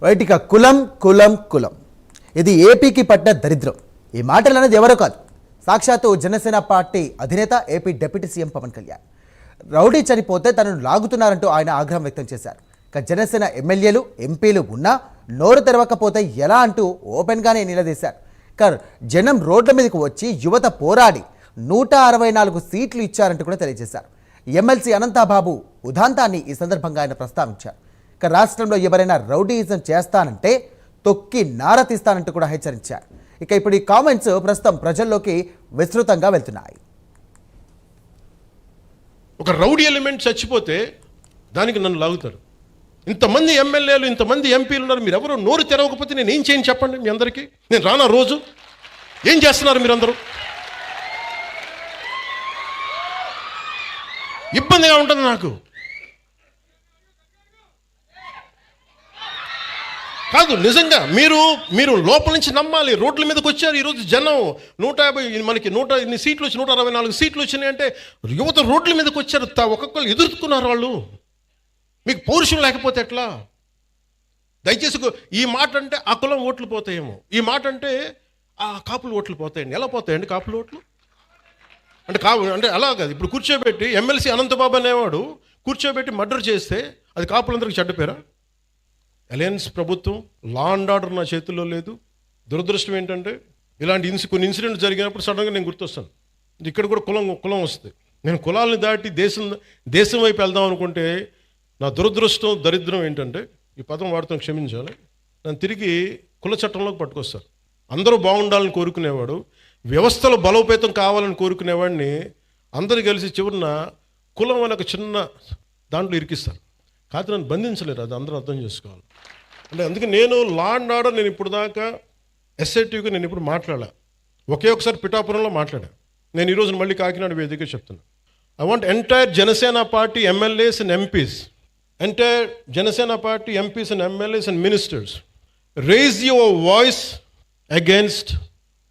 వైటిక కులం కులం కులం ఇది ఏపీకి పట్టిన దరిద్రం. ఈ మాటలు అనేది ఎవరో కాదు, సాక్షాత్తు జనసేన పార్టీ అధినేత AP deputy CM Pawan Kalyan. Rowdy చనిపోతే తనను లాగుతున్నారంటూ ఆయన ఆగ్రహం వ్యక్తం చేశారు. ఇక జనసేన ఎమ్మెల్యేలు ఎంపీలు ఉన్నా నోరు తెరవకపోతే ఎలా అంటూ ఓపెన్గానే నిలదీశారు. ఇక జనం రోడ్ల మీదకి వచ్చి యువత పోరాడి 164 సీట్లు ఇచ్చారంటూ కూడా తెలియజేశారు. ఎమ్మెల్సీ అనంతబాబు ఉదాంతాన్ని ఈ సందర్భంగా ఆయన ప్రస్తావించారు. ఇక రాష్ట్రంలో ఎవరైనా రౌడీయిజం చేస్తానంటే తొక్కి నారతీస్తానంటూ కూడా హెచ్చరించారు. ఇక ఇప్పుడు ఈ కామెంట్స్ ప్రస్తుతం ప్రజల్లోకి విస్తృతంగా వెళ్తున్నాయి. ఒక రౌడీ ఎలిమెంట్ చచ్చిపోతే దానికి నన్ను లాగుతారు. ఇంతమంది ఎమ్మెల్యేలు ఇంతమంది ఎంపీలు ఉన్నారు, మీరు ఎవరు నోరు తెరవకపోతే నేను ఏం చేయను చెప్పండి? మీ అందరికీ నేను రానా రోజు? ఏం చేస్తున్నారు మీరందరూ? ఇబ్బందిగా ఉంటుంది నాకు. కాదు, నిజంగా మీరు లోపల నుంచి నమ్మాలి. రోడ్ల మీదకి వచ్చారు ఈరోజు జనం. 150 మనకి 100 సీట్లు వచ్చి 164 సీట్లు వచ్చినాయి అంటే యువత రోడ్ల మీదకి వచ్చారు. ఒక్కొక్కరు ఎదుర్కొన్నారు. వాళ్ళు మీకు పౌరుషం లేకపోతే ఎట్లా? దయచేసి ఈ మాట అంటే ఆ కులం ఓట్లు పోతాయేమో, ఈ మాట అంటే ఆ కాపులు ఓట్లు పోతాయండి. ఎలా పోతాయండి కాపులు ఓట్లు? అంటే అలా కాదు. ఇప్పుడు కూర్చోబెట్టి ఎమ్మెల్సీ అనంతబాబు అనేవాడు కూర్చోబెట్టి మర్డర్ చేస్తే అది కాపులందరికీ చెడ్డ పేరా? అలయన్స్ ప్రభుత్వం లా అండ్ ఆర్డర్ నా చేతుల్లో లేదు. దురదృష్టం ఏంటంటే ఇలాంటి కొన్ని ఇన్సిడెంట్ జరిగినప్పుడు సడన్గా నేను గుర్తొస్తాను. ఇక్కడ కూడా కులం వస్తుంది. నేను కులాలను దాటి దేశం వైపు వెళ్దాం అనుకుంటే నా దురదృష్టం దరిద్రం ఏంటంటే, ఈ పదం వాడుతాను క్షమించాలి, నన్ను తిరిగి కుల చట్టంలోకి పట్టుకొస్తారు. అందరూ బాగుండాలని కోరుకునేవాడు, వ్యవస్థలో బలోపేతం కావాలని కోరుకునేవాడిని అందరూ కలిసి చివరిన కులం అనే ఒక చిన్న దాంట్లో ఇరికిస్తారు. కాకపోతే నన్ను బంధించలేరు. అది అందరూ అర్థం చేసుకోవాలి. అంటే అందుకే నేను లా అండ్ ఆర్డర్ నేను ఇప్పుడు దాకా ఎస్ఐటీగా నేను ఇప్పుడు మాట్లాడా. ఒకసారి పిఠాపురంలో మాట్లాడా. నేను ఈరోజు మళ్ళీ కాకినాడ వేదికగా చెప్తున్నా. I want entire Janasena party MLAs and MPs, entire Janasena party MPs and MLAs and ministers, raise your voice against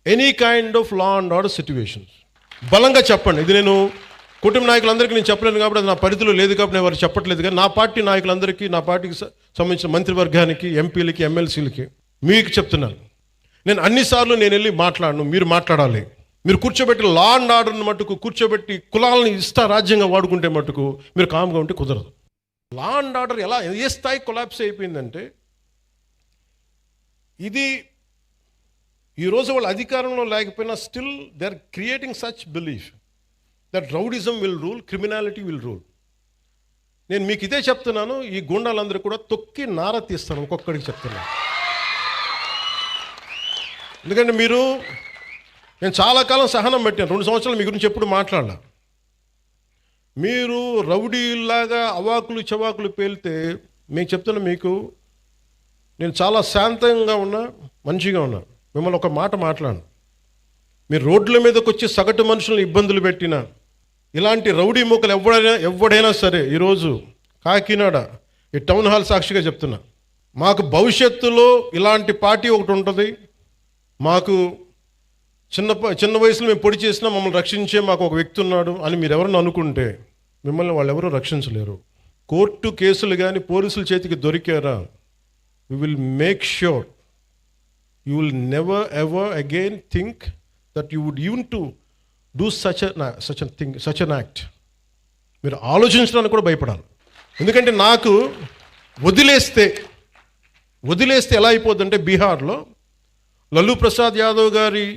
any kind of law and order situations. బలంగా చెప్పండి. ఇది నేను కుటుంబ నాయకులందరికీ నేను చెప్పలేను కాబట్టి అది నా పరిధిలో లేదు కాబట్టి నేను వారు చెప్పట్లేదు. కానీ నా పార్టీ నాయకులందరికీ, నా పార్టీకి సంబంధించిన మంత్రివర్గానికి, ఎంపీలకి, ఎమ్మెల్సీలకి మీకు చెప్తున్నాను, నేను అన్నిసార్లు నేను వెళ్ళి మాట్లాడను, మీరు మాట్లాడాలి. మీరు కూర్చోబెట్టి లా అండ్ ఆర్డర్ని మట్టుకు కూర్చోబెట్టి కులాలను రాజ్యంగా వాడుకుంటే మట్టుకు మీరు కామ్గా ఉంటే కుదరదు. లా అండ్ ఆర్డర్ ఏ స్థాయి కొలాప్స్ అయిపోయిందంటే, ఇది ఈరోజు వాళ్ళు అధికారంలో లేకపోయినా still they are creating such belief that rowdyism will rule, criminality will rule. నేను మీకు ఇదే చెప్తున్నాను, ఈ గుండాలందరూ కూడా తొక్కి నార తీస్తాను, ఒక్కొక్కడికి చెప్తున్నాను. ఎందుకంటే నేను చాలా కాలం సహనం పెట్టాను. 2 సంవత్సరాలు మీ గురించి ఎప్పుడు మాట్లాడాల. మీరు రౌడీలాగా అవాకులు చవాకులు పేలితే మీకు చెప్తున్నా, మీకు నేను చాలా శాంతంగా ఉన్నా, మంచిగా ఉన్నా. మిమ్మల్ని ఒక మాట మాట్లాడను. మీరు రోడ్ల మీదకి వచ్చి సగటు మనుషులను ఇబ్బందులు పెట్టినా, ఇలాంటి రౌడీ మూకలు ఎవడైనా సరే ఈరోజు కాకినాడ ఈ టౌన్ హాల్ సాక్షిగా చెప్తున్నా, మాకు భవిష్యత్తులో ఇలాంటి పార్టీ ఒకటి ఉంటుంది. మాకు చిన్న వయసులో మేము పొడి చేసినా మమ్మల్ని రక్షించే మాకు ఒక వ్యక్తి ఉన్నాడు అని మీరు ఎవరైనా అనుకుంటే మిమ్మల్ని వాళ్ళు ఎవరూ రక్షించలేరు. కోర్టు కేసులు కానీ పోలీసుల చేతికి దొరికారా, we will make sure you will never ever again think that you would even to do such an act. మీరు ఆలోచించడానికి కూడా భయపడాలి. ఎందుకంటే నాకు వదిలేస్తే ఎలా అయిపోద్దంటే, బీహార్లో లల్లూ ప్రసాద్ యాదవ్ గారి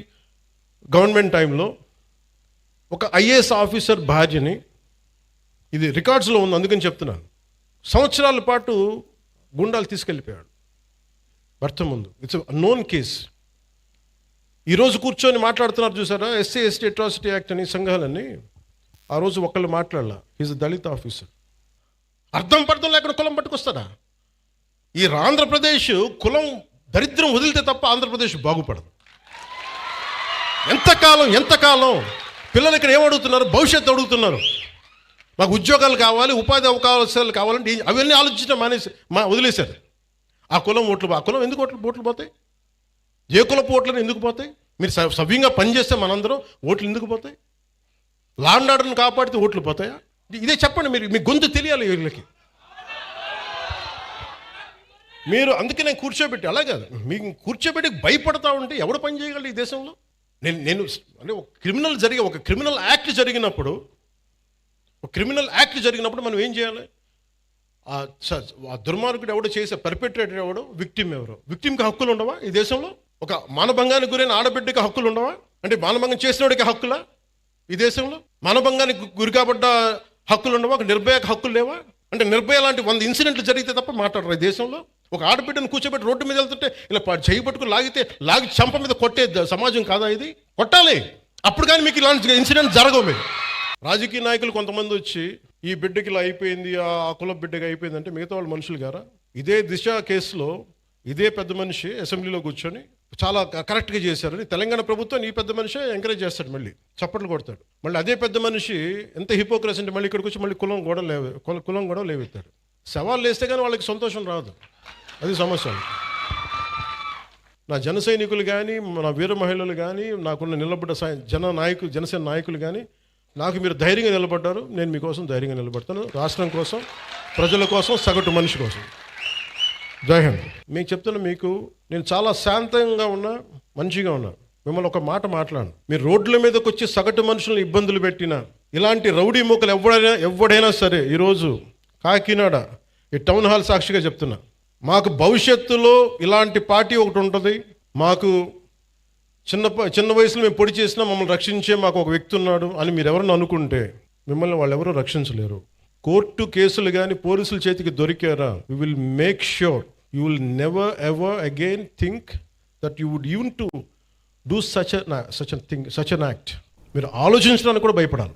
గవర్నమెంట్ టైంలో ఒక ఐఏఎస్ ఆఫీసర్ భార్యని, ఇది రికార్డ్స్లో ఉంది అందుకని చెప్తున్నాను, సంవత్సరాల పాటు గుండాలు తీసుకెళ్ళిపోయాడు భర్త ముందు. It's known case. ఈరోజు కూర్చొని మాట్లాడుతున్నారు చూసారా, ఎస్సీ ఎస్టీ అట్రాసిటీ యాక్ట్ అని సంఘాలన్నీ. ఆ రోజు ఒకళ్ళు మాట్లాడాల, ఈజ్ దళిత ఆఫీసర్. అర్థం పర్థం లేకుండా కులం పట్టుకొస్తాడా? ఈ ఆంధ్రప్రదేశ్ కులం దరిద్రం వదిలితే తప్ప ఆంధ్రప్రదేశ్ బాగుపడదు. ఎంతకాలం పిల్లలు ఇక్కడ ఏమడుగుతున్నారు? భవిష్యత్తు అడుగుతున్నారు. మాకు ఉద్యోగాలు కావాలి, ఉపాధి అవకాశాలు కావాలంటే అవన్నీ ఆలోచించడం వదిలేశారు. ఆ కులం ఎందుకు ఓట్లు పోతాయి? ఏ కులపు ఓట్లను ఎందుకు పోతాయి? మీరు సవ్యంగా పనిచేస్తే మనందరం ఓట్లు ఎందుకు పోతాయి? లా అండ్ ఆర్డర్ని కాపాడితే ఓట్లు పోతాయా? ఇదే చెప్పండి. మీ గొంతు తెలియాలి వీళ్ళకి. మీరు అందుకే నేను కూర్చోబెట్టి అలా కాదు, మీకు కూర్చోబెట్టి భయపడతా ఉంటే ఎవడు పని చేయగలరు ఈ దేశంలో? నేను అంటే ఒక క్రిమినల్ యాక్ట్ జరిగినప్పుడు మనం ఏం చేయాలి? ఆ దుర్మార్గుడు ఎవడో చేసే పర్పెట్రేటర్ ఎవడో, విక్టిమ్ ఎవరో, విక్టిమ్కి హక్కులు ఉండవా ఈ దేశంలో? ఒక మానభంగానికి గురైన ఆడబిడ్డకి హక్కులు ఉండవా? అంటే మానభంగం చేసినోడికి హక్కులా ఈ దేశంలో? మానభంగానికి గురి కాబడ్డ హక్కులు ఉండవా? ఒక నిర్భయకు హక్కులు లేవా? అంటే నిర్భయ లాంటి 100 ఇన్సిడెంట్లు జరిగితే తప్ప మాట్లాడరు ఈ దేశంలో. ఒక ఆడబిడ్డను కూర్చోబెట్టి రోడ్డు మీద వెళ్తుంటే ఇలా చేయి పట్టుకుని లాగి చంప మీద కొట్టే సమాజం కాదా ఇది? కొట్టాలి. అప్పుడు కానీ మీకు ఇలాంటి ఇన్సిడెంట్ జరగవు. మీరు రాజకీయ నాయకులు కొంతమంది వచ్చి ఈ బిడ్డకి ఇలా అయిపోయింది, ఆ కుల బిడ్డకి అయిపోయింది అంటే మిగతా వాళ్ళు మనుషులు గారా? ఇదే దిశ కేసులో ఇదే పెద్ద మనిషి అసెంబ్లీలో కూర్చొని చాలా కరెక్ట్గా చేశారని తెలంగాణ ప్రభుత్వం ఈ పెద్ద మనిషి ఎంకరేజ్ చేస్తాడు, మళ్ళీ చప్పట్లు కొడతాడు. మళ్ళీ అదే పెద్ద మనిషి ఎంత హిపోక్రసీ అంటే మళ్ళీ ఇక్కడికి వచ్చి మళ్ళీ కులం కూడా లేవెత్తాడు. సవాళ్ళు వేస్తే కానీ వాళ్ళకి సంతోషం రాదు, అది సమస్య. నా జన సైనికులు కానీ, నా వీర మహిళలు కానీ, నాకున్న నిలబడ్డ జనసేన నాయకులు కానీ, నాకు మీరు ధైర్యంగా నిలబడ్డారు, నేను మీకోసం ధైర్యంగా నిలబడతాను. రాష్ట్రం కోసం, ప్రజల కోసం, సగటు మనిషి కోసం. జై హింద్. మీకు చెప్తున్నా, మీకు నేను చాలా శాంతంగా ఉన్నా, మంచిగా ఉన్నా. మిమ్మల్ని ఒక మాట మాట్లాడను. మీరు రోడ్ల మీదకి వచ్చి సగటు మనుషులను ఇబ్బందులు పెట్టినా, ఇలాంటి రౌడీ మూకలు ఎవడైనా సరే, ఈరోజు కాకినాడ ఈ టౌన్ హాల్ సాక్షిగా చెప్తున్నా, మాకు భవిష్యత్తులో ఇలాంటి పార్టీ ఒకటి ఉంటుంది. మాకు చిన్న వయసులో మేము పొడి చేసినా మమ్మల్ని రక్షించే మాకు ఒక వ్యక్తి ఉన్నాడు అని మీరు ఎవరైనా అనుకుంటే మిమ్మల్ని వాళ్ళు ఎవరూ రక్షించలేరు. కోర్టు కేసులు కానీ పోలీసుల చేతికి దొరికారా, we will make sure you will never ever again think that you would even to do such an act. మీరు ఆలోచించడానికి కూడా భయపడాలి.